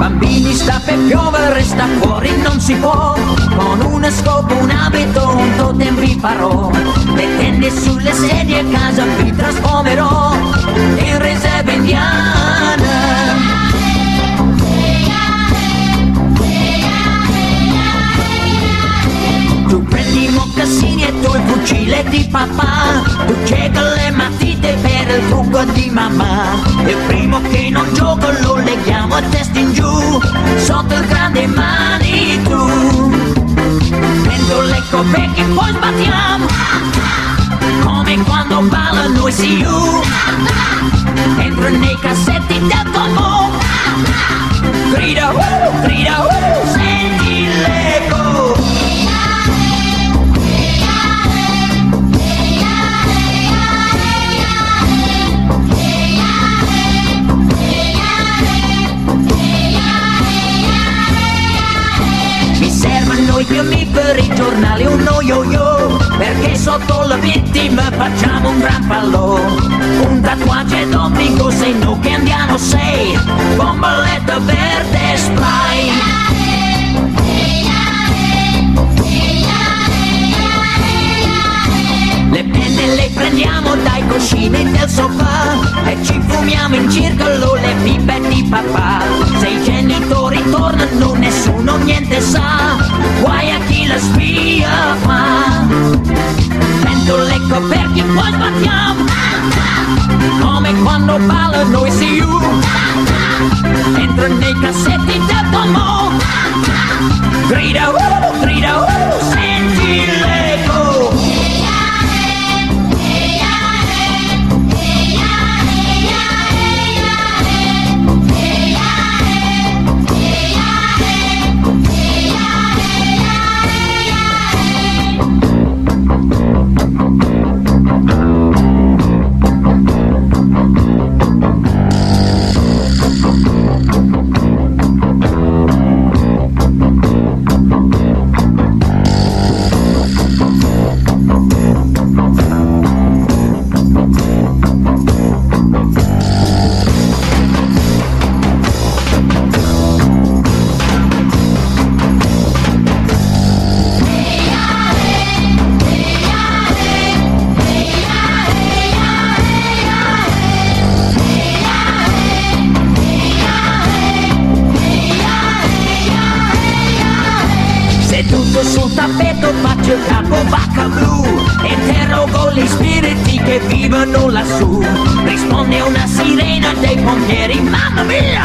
Bambini, sta per piovere, sta fuori, non si può. Con una scopa, un abito, un totem vi farò. Le tende sulle sedie, a casa vi trasformerò in riserva indiana. Tu prendi i mocassini e tu il fucile di papà. Tu cieca le matite per il trucco di mamma. Il primo che non gioca lo leghiamo a testa in giù, sotto il grande Manitou. Dentro le coperche poi sbattiamo, come quando balla noi see you. Entro nei cassetti del tombo, grida, senti l'eco. I fiammiferi, i giornali, uno yo-yo, perché sotto la vittima facciamo un gran fallo. Un tatuaggio è d'obbligo, se no che andiamo sei, bomboletta verde spray. Le penne le prendiamo dai cuscini del sofà e ci fumiamo in circolo le pipe di papà. Se i genitori tornano nessuno niente sa, guai a chi la spia fa. Dentro le coperchie poi sbattiamo, come quando balla noi see you. Entro nei cassetti del tombo, grida, senti l'eco. Seduto sul tappeto faccio il capo vacca blu, interrogo gli spiriti che vivono lassù. Risponde una sirena dei pompieri, mamma mia,